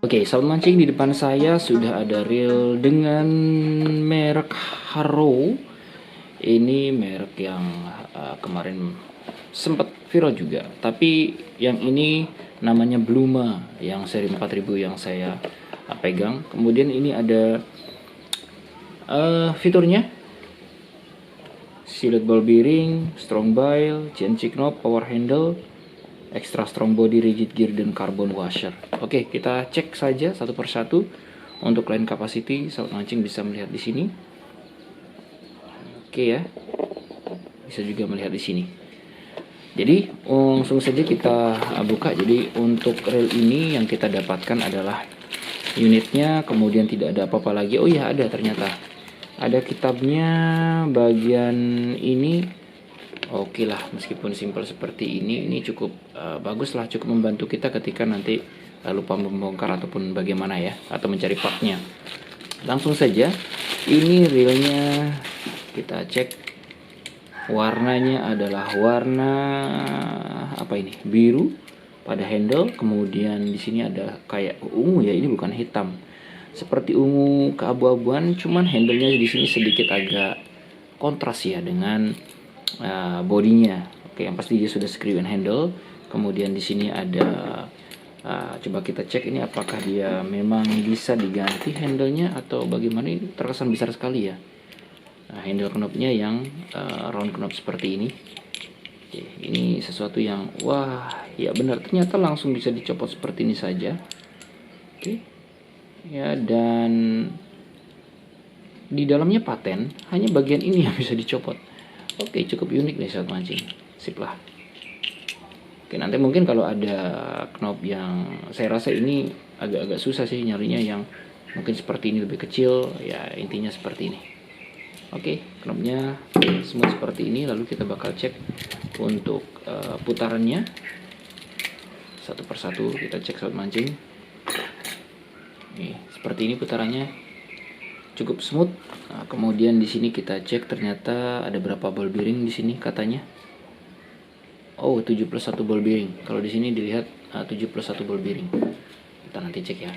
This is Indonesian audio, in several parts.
Oke, sound mancing di depan saya sudah ada reel dengan merek Harrow. Ini merek yang kemarin sempat viral juga. Tapi yang ini namanya Bluma yang seri 4000 yang saya pegang. Kemudian ini ada fiturnya Sealed ball bearing, strong bile, CNC knob, power handle, extra strong body, rigid gear, dan carbon washer. Oke, kita cek saja satu persatu. Untuk line capacity, sound mancing bisa melihat di sini. Oke ya, bisa juga melihat di sini. Jadi langsung saja kita buka. Jadi untuk reel ini yang kita dapatkan adalah unitnya, kemudian tidak ada apa-apa lagi. Oh iya, ada ternyata. Ada kitabnya bagian ini. Oke lah, meskipun simpel seperti ini cukup bagus lah, cukup membantu kita ketika nanti lupa membongkar ataupun bagaimana ya, atau mencari partnya. Langsung saja, ini reelnya kita cek. Warnanya adalah warna apa ini? Biru pada handle, kemudian di sini ada kayak ungu ya, ini bukan hitam. Seperti ungu keabu-abuan, cuman handlenya di sini sedikit agak kontras ya dengan bodinya. Oke, yang pasti dia sudah screw in handle. Kemudian di sini ada coba kita cek ini apakah dia memang bisa diganti handlenya atau bagaimana. Ini terkesan besar sekali ya. Handle knobnya yang round knob seperti ini. Oke, ini sesuatu yang wah ya benar, ternyata langsung bisa dicopot seperti ini saja. Oke ya, dan di dalamnya paten, hanya bagian ini yang bisa dicopot. Oke, cukup unik nih sound mancing. Sip lah. Oke, nanti mungkin kalau ada knob yang saya rasa ini agak-agak susah sih nyarinya, yang mungkin seperti ini lebih kecil ya, intinya seperti ini. Oke, knobnya semua seperti ini. Lalu kita bakal cek untuk putarannya satu persatu. Kita cek sound mancing. Nih, seperti ini putarannya, cukup smooth. Nah, kemudian di sini kita cek, ternyata ada berapa ball bearing di sini katanya. Oh, 7 plus 1 ball bearing. Kalau di sini dilihat 7 plus 1 ball bearing. Kita nanti cek ya.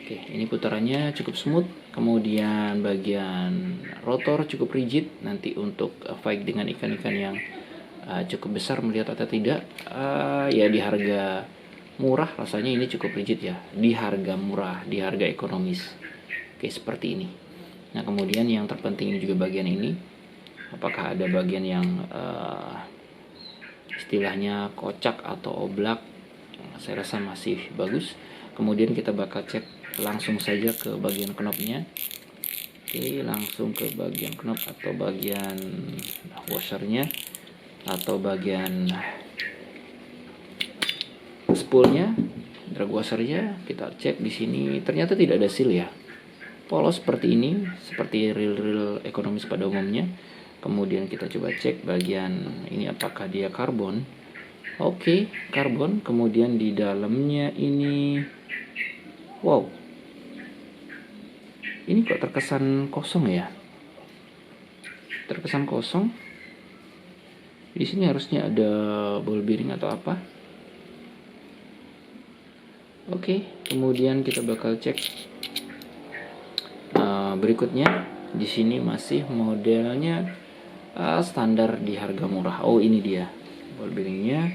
Oke, ini putarannya cukup smooth. Kemudian bagian rotor cukup rigid. Nanti untuk fight dengan ikan-ikan yang cukup besar, melihat atau tidak, ya di harga murah rasanya ini cukup rigid ya, di harga murah, di harga ekonomis. Oke, seperti ini. Nah, kemudian yang terpenting ini juga bagian ini, apakah ada bagian yang istilahnya kocak atau oblak. Saya rasa masih bagus. Kemudian kita bakal cek langsung saja ke bagian knobnya. Oke, langsung ke bagian knob atau bagian washernya atau bagian spoolnya, drag washernya. Kita cek di sini, ternyata tidak ada seal ya, polos seperti ini, seperti reel-reel ekonomis pada umumnya. Kemudian kita coba cek bagian ini apakah dia karbon. Oke, karbon. Kemudian di dalamnya ini, wow, ini kok terkesan kosong ya, terkesan kosong. Di sini harusnya ada ball bearing atau apa. Oke, kemudian kita bakal cek berikutnya. Di sini masih modelnya standar di harga murah. Oh, ini dia ball bearingnya,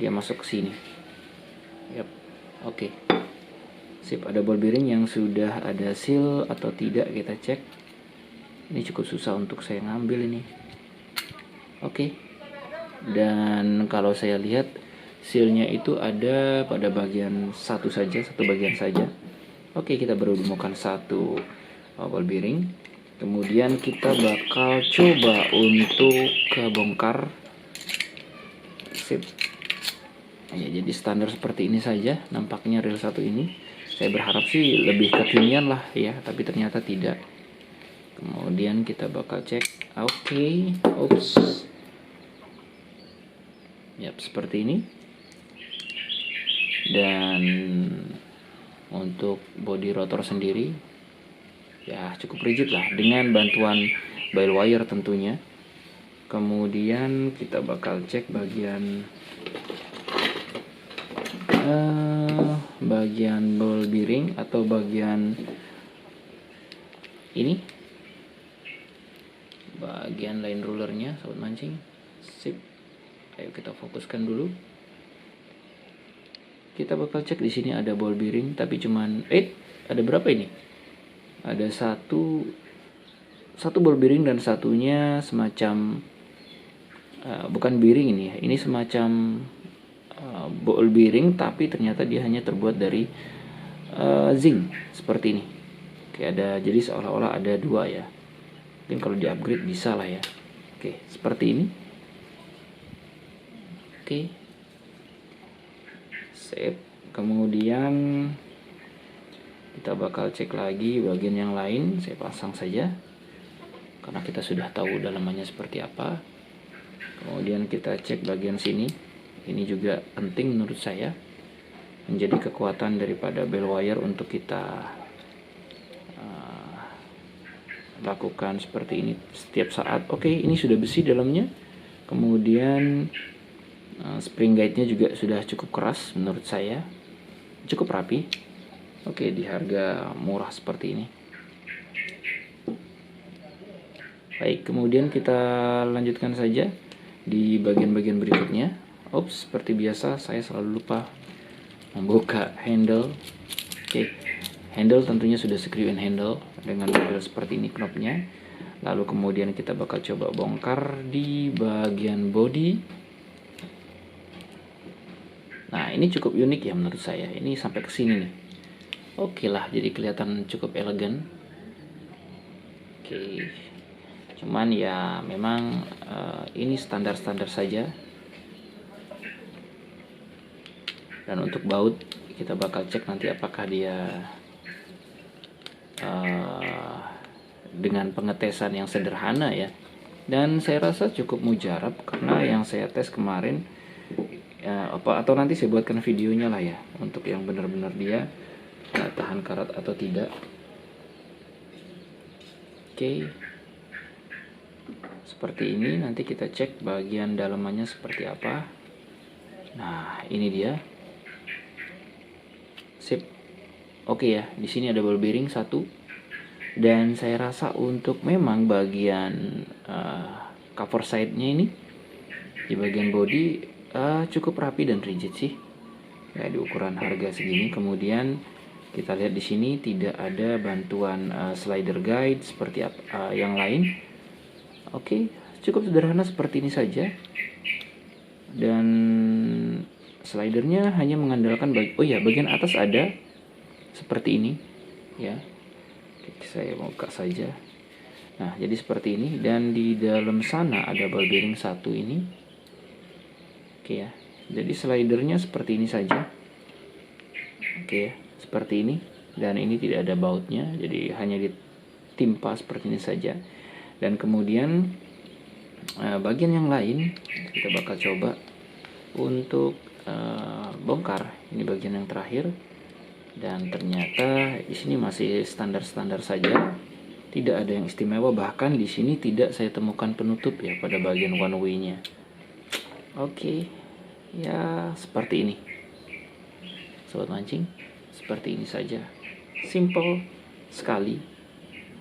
dia masuk ke sini. Yap, oke. Sip, ada ball bearing yang sudah ada seal atau tidak, kita cek. Ini cukup susah untuk saya ngambil ini. Oke, dan kalau saya lihat sealnya itu ada pada bagian satu bagian saja. Oke, kita baru menemukan satu ball bearing. Kemudian kita bakal coba untuk bongkar. Sip. Ya, jadi standar seperti ini saja nampaknya reel satu ini. Saya berharap sih lebih kekinian lah ya, tapi ternyata tidak. Kemudian kita bakal cek. Oke, oops. Yap, seperti ini. Dan untuk body rotor sendiri ya cukup rigid lah, dengan bantuan bile wire tentunya. Kemudian kita bakal cek bagian bagian ball bearing atau bagian ini, bagian line rulernya sobat mancing. Sip. Ayo kita fokuskan dulu. Kita bakal cek di sini ada ball bearing, tapi cuman ada berapa ini? Ada satu ball bearing dan satunya semacam bukan bearing ini ya. Ini semacam ball bearing, tapi ternyata dia hanya terbuat dari zinc seperti ini. Oke, jadi seolah-olah ada dua ya. Mungkin kalau di upgrade bisa lah ya. Oke, seperti ini. Oke. Save. Kemudian kita bakal cek lagi bagian yang lain. Saya pasang saja karena kita sudah tahu dalamannya seperti apa. Kemudian kita cek bagian sini. Ini juga penting menurut saya, menjadi kekuatan daripada bell wire untuk kita lakukan seperti ini setiap saat. Oke, ini sudah besi dalamnya. Kemudian spring guide-nya juga sudah cukup keras menurut saya, cukup rapi. Oke, di harga murah seperti ini. Baik, kemudian kita lanjutkan saja di bagian-bagian berikutnya. Seperti biasa saya selalu lupa membuka handle. Oke, handle tentunya sudah screw in handle dengan model seperti ini knopnya. Lalu kemudian kita bakal coba bongkar di bagian body. Nah, ini cukup unik ya menurut saya. Ini sampai ke sini nih. Oke lah, jadi kelihatan cukup elegan. Oke. Cuman ya memang ini standar-standar saja. Dan untuk baut kita bakal cek nanti apakah dia dengan pengetesan yang sederhana ya. Dan saya rasa cukup mujarab karena yang saya tes kemarin atau nanti saya buatkan videonya lah ya untuk yang benar-benar dia tahan karat atau tidak. Oke. Seperti ini, nanti kita cek bagian dalamannya seperti apa. Nah, ini dia. Sip. Oke ya, di sini ada ball bearing satu. Dan saya rasa untuk memang bagian cover side-nya ini di bagian body cukup rapi dan rigid sih. Ya, di ukuran harga segini. Kemudian kita lihat di sini tidak ada bantuan slider guide seperti yang lain. Oke, cukup sederhana seperti ini saja. Dan slidernya hanya mengandalkan bagian atas ada seperti ini ya. Oke, saya buka saja. Nah, jadi seperti ini, dan di dalam sana ada ball bearing satu ini. Oke ya. Jadi slidernya seperti ini saja. Oke ya, seperti ini, dan ini tidak ada bautnya, jadi hanya ditimpa seperti ini saja. Dan kemudian bagian yang lain kita bakal coba untuk bongkar. Ini bagian yang terakhir, dan ternyata di sini masih standar-standar saja, tidak ada yang istimewa. Bahkan di sini tidak saya temukan penutup ya pada bagian one way-nya. Oke, ya seperti ini, sobat mancing, seperti ini saja, simple sekali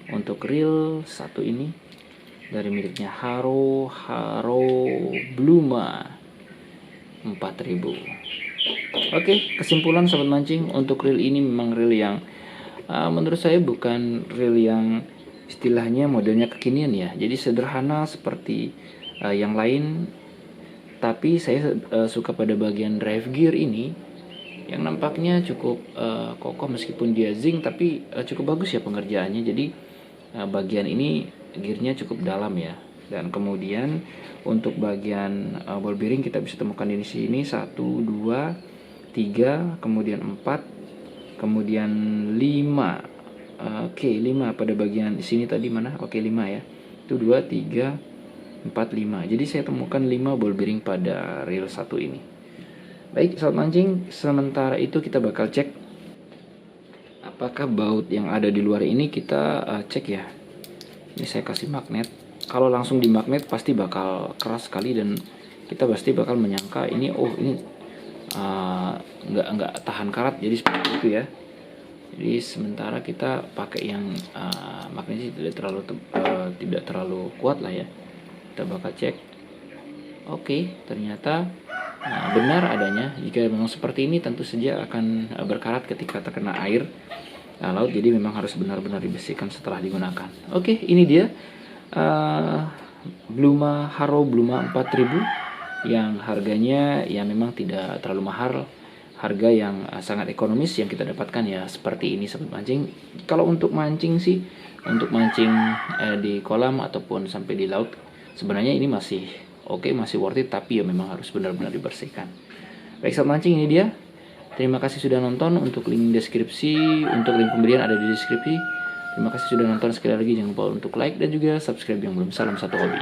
untuk reel satu ini dari miliknya Haro Bluma 4000. Oke, kesimpulan sobat mancing, untuk reel ini memang reel yang menurut saya bukan reel yang istilahnya modelnya kekinian ya. Jadi sederhana seperti yang lain, tapi saya suka pada bagian drive gear ini yang nampaknya cukup kokoh meskipun dia zinc, tapi cukup bagus ya pengerjaannya. Jadi bagian ini gearnya cukup dalam ya. Dan kemudian untuk bagian ball bearing kita bisa temukan di sini 1, 2, 3, kemudian 4, kemudian 5. Oke, 5 pada bagian di sini tadi mana? Oke, 5 ya. Itu 2, 3, 4, 5. Jadi saya temukan 5 ball bearing pada reel 1 ini. Baik, sobat mancing, sementara itu kita bakal cek apakah baut yang ada di luar ini. Kita cek ya. Ini saya kasih magnet. Kalau langsung di magnet pasti bakal keras sekali, dan kita pasti bakal menyangka ini ini nggak tahan karat, jadi seperti itu ya. Jadi sementara kita pakai yang magnetnya tidak terlalu kuat lah ya. Kita bakal cek. Oke, ternyata benar adanya. Jika memang seperti ini tentu saja akan berkarat ketika terkena air laut, jadi memang harus benar-benar dibersihkan setelah digunakan. Oke, ini dia Bluma Haro Bluma 4000 yang harganya ya memang tidak terlalu mahal. Harga yang sangat ekonomis yang kita dapatkan ya seperti ini sobat mancing. Kalau untuk mancing sih, untuk mancing di kolam ataupun sampai di laut, sebenarnya ini masih oke, masih worth it, tapi ya memang harus benar-benar dibersihkan. Baik sobat mancing, ini dia. Terima kasih sudah nonton. Untuk link deskripsi, untuk link pembelian ada di deskripsi. Terima kasih sudah nonton. Sekali lagi jangan lupa untuk like dan juga subscribe yang belum. Salam satu hobi.